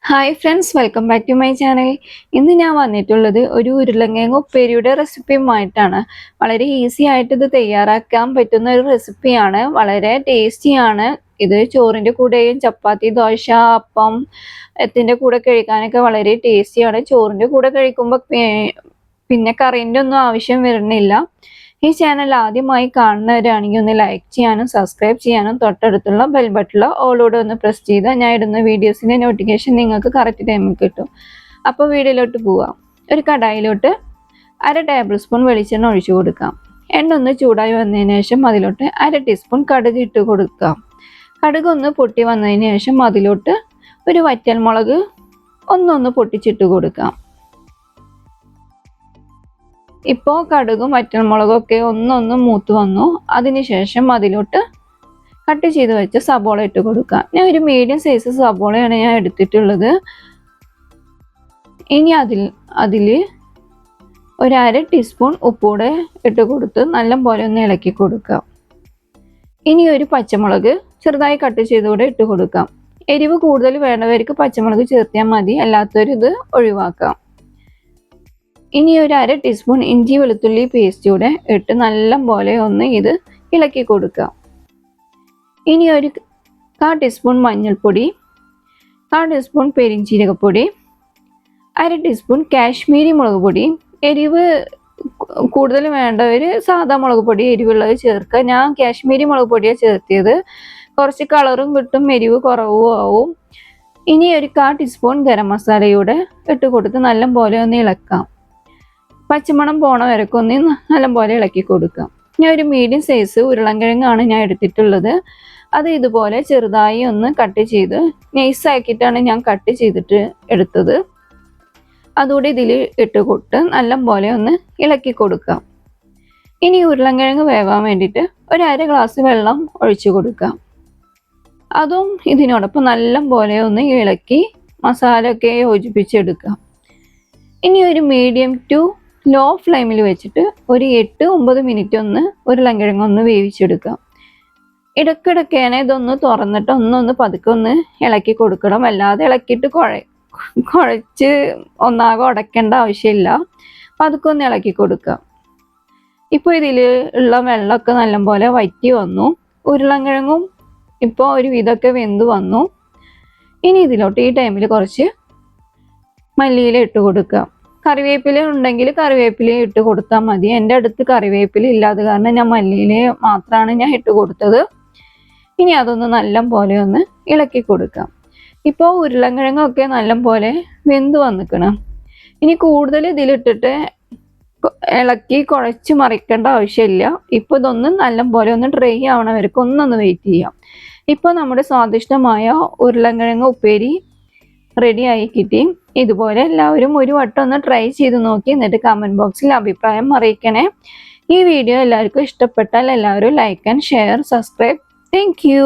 Hi friends, welcome back to my channel. ഇന്ന് ഞാൻ വന്നിട്ടുള്ളത് ഒരു ഉരുളക്കിഴങ്ങ് ഉപ്പേരിയുടെ റെസിപ്പിയുമായിട്ടാണ്. വളരെ ഈസി ആയിട്ട് ഇത് തയ്യാറാക്കാൻ പറ്റുന്ന ഒരു റെസിപ്പിയാണ്. വളരെ ടേസ്റ്റിയാണ്. ഇത് ചോറിൻ്റെ കൂടെയും ചപ്പാത്തി, ദോശ, അപ്പം ത്തിൻ്റെ കൂടെ കഴിക്കാനൊക്കെ വളരെ ടേസ്റ്റിയാണ്. ചോറിൻ്റെ കൂടെ കഴിക്കുമ്പോൾ പിന്നെ കറീൻ്റെ ഒന്നും ആവശ്യം വരുന്നില്ല. ഈ ചാനൽ ആദ്യമായി കാണുന്നവരാണെങ്കിൽ ഒന്ന് ലൈക്ക് ചെയ്യാനും സബ്സ്ക്രൈബ് ചെയ്യാനും തൊട്ടടുത്തുള്ള ബെൽ ബട്ടണിൽ ഓളോടെ ഒന്ന് പ്രസ് ചെയ്താൽ ഞാൻ ഇടുന്ന വീഡിയോസിൻ്റെ നോട്ടിഫിക്കേഷൻ നിങ്ങൾക്ക് കറക്റ്റ് ടൈമിൽ കിട്ടും. അപ്പോൾ വീഡിയോയിലോട്ട് പോവാം. ഒരു കടായിലോട്ട് 1/2 ടേബിൾ സ്പൂൺ വെളിച്ചെണ്ണ ഒഴിച്ചു കൊടുക്കാം. എണ്ണ ഒന്ന് ചൂടായി വന്നതിന് ശേഷം അതിലോട്ട് 1/2 ടീസ്പൂൺ കടുക് ഇട്ട് കൊടുക്കാം. കടുക് ഒന്ന് പൊട്ടി വന്നതിന് ശേഷം അതിലോട്ട് ഒരു വറ്റൽമുളക് ഒന്ന് പൊട്ടിച്ചിട്ട് കൊടുക്കാം. ഇപ്പോൾ കടുകും വറ്റൽമുളകും ഒക്കെ ഒന്ന് മൂത്ത് വന്നു. അതിനുശേഷം അതിലോട്ട് കട്ട് ചെയ്ത് വെച്ച സബോള ഇട്ട് കൊടുക്കാം. ഞാൻ ഒരു മീഡിയം സൈസ് സബോളയാണ് ഞാൻ എടുത്തിട്ടുള്ളത്. ഇനി അതിൽ ഒരു 1/2 ടീസ്പൂൺ ഉപ്പൂടെ ഇട്ട് കൊടുത്ത് നല്ലപോലെ ഒന്ന് ഇളക്കി കൊടുക്കാം. ഇനി ഒരു പച്ചമുളക് ചെറുതായി കട്ട് ചെയ്തുകൂടെ ഇട്ട് കൊടുക്കാം. എരിവ് കൂടുതൽ വേണ്ടവർക്ക് പച്ചമുളക് ചേർത്തിയാൽ മതി, അല്ലാത്തവർ ഇത് ഒഴിവാക്കാം. ഇനി ഒരു 1/2 ടീസ്പൂൺ ഇഞ്ചി വെളുത്തുള്ളി പേസ്റ്റ് കൂടെ ഇട്ട് നല്ലപോലെ ഒന്ന് ഇത് ഇളക്കി കൊടുക്കാം. ഇനി ഒരു 1/4 ടീസ്പൂൺ മഞ്ഞൾപ്പൊടി, 1/4 ടീസ്പൂൺ പെരിഞ്ജീരകപ്പൊടി, 1/2 ടീസ്പൂൺ കാശ്മീരി മുളക് പൊടി. എരിവ് കൂടുതൽ വേണ്ടവർ സാധാ മുളക് പൊടി എരിവുള്ളത് ചേർക്കുക. ഞാൻ കാശ്മീരി മുളക് പൊടിയാണ് ചേർത്തിയത്. കുറച്ച് കളറും കിട്ടും, എരിവ് കുറവും ആവും. ഇനി ഒരു 1/4 ടീസ്പൂൺ ഗരം മസാലയൂടെ ഇട്ട് കൊടുത്ത് നല്ലപോലെ ഒന്ന് ഇളക്കാം. പച്ചമണം പോണ വരയ്ക്ക് ഒന്ന് നല്ലപോലെ ഇളക്കി കൊടുക്കാം. ഞാൻ ഒരു മീഡിയം സൈസ് ഉരുളക്കിഴങ്ങാണ് ഞാൻ എടുത്തിട്ടുള്ളത്. അത് ഇതുപോലെ ചെറുതായി ഒന്ന് കട്ട് ചെയ്ത് നൈസാക്കിയിട്ടാണ് ഞാൻ കട്ട് ചെയ്തിട്ട് എടുത്തത്. അതുകൂടി ഇതിൽ ഇട്ട് കൊടുത്ത് നല്ലപോലെ ഒന്ന് ഇളക്കി കൊടുക്കാം. ഇനി ഉരുളക്കിഴങ്ങ് വേവാൻ വേണ്ടിയിട്ട് ഒരു 1/2 ഗ്ലാസ് വെള്ളം ഒഴിച്ചു കൊടുക്കാം. അതും ഇതിനോടൊപ്പം നല്ലപോലെ ഒന്ന് ഇളക്കി മസാല ഒക്കെ യോജിപ്പിച്ചെടുക്കാം. ഇനി ഒരു മീഡിയം ടു ലോ ഫ്ലെയിമിൽ വെച്ചിട്ട് ഒരു 8-9 മിനിറ്റ് ഒന്ന് ഉരുളക്കിഴങ്ങ് ഒന്ന് വേവിച്ചെടുക്കാം. ഇടയ്ക്കിടയ്ക്കാണ് ഇതൊന്ന് തുറന്നിട്ട് ഒന്ന് പതുക്കെ ഒന്ന് ഇളക്കി കൊടുക്കണം. അല്ലാതെ ഇളക്കിയിട്ട് കുഴച്ച് ഒന്നാകെ ഉടയ്ക്കേണ്ട ആവശ്യമില്ല. പതുക്കെ ഒന്ന് ഇളക്കി കൊടുക്കാം. ഇപ്പോൾ ഇതിൽ ഉള്ള വെള്ളമൊക്കെ നല്ലപോലെ വറ്റി വന്നു. ഉരുളക്കിഴങ്ങും ഇപ്പോൾ ഒരു വിധമൊക്കെ വെന്ത് വന്നു. ഇനി ഇതിലോട്ട് ഈ ടൈമിൽ കുറച്ച് മല്ലിയില ഇട്ട് കൊടുക്കാം. കറിവേപ്പില ഉണ്ടെങ്കിൽ കറിവേപ്പില ഇട്ട് കൊടുത്താൽ മതി. എൻ്റെ അടുത്ത് കറിവേപ്പില ഇല്ലാതെ കാരണം ഞാൻ മല്ലിയില മാത്രമാണ് ഞാൻ ഇട്ട് കൊടുത്തത്. ഇനി അതൊന്ന് നല്ലപോലെ ഒന്ന് ഇളക്കി കൊടുക്കാം. ഇപ്പോൾ ഉരുളക്കിഴങ്ങൊക്കെ നല്ലപോലെ വെന്ത് വന്നിക്കണം. ഇനി കൂടുതൽ ഇതിലിട്ടിട്ട് ഇളക്കി കുഴച്ച് മറിക്കേണ്ട ആവശ്യമില്ല. ഇപ്പോൾ ഇതൊന്ന് നല്ലപോലെ ഒന്ന് ഡ്രൈ ആവണ വരയ്ക്ക് ഒന്നൊന്ന് വെയിറ്റ് ചെയ്യാം. ഇപ്പോൾ നമ്മുടെ സ്വാദിഷ്ടമായ ഉരുളക്കിഴങ്ങ് ഉപ്പേരി റെഡി ആയി കിട്ടി. ഇതുപോലെ എല്ലാവരും ഒരു വട്ടം ഒന്ന് ട്രൈ ചെയ്ത് നോക്കി, എന്നിട്ട് കമൻറ്റ് ബോക്സിൽ അഭിപ്രായം അറിയിക്കണേ. ഈ വീഡിയോ എല്ലാവർക്കും ഇഷ്ടപ്പെട്ടാൽ എല്ലാവരും like and share, subscribe. Thank you.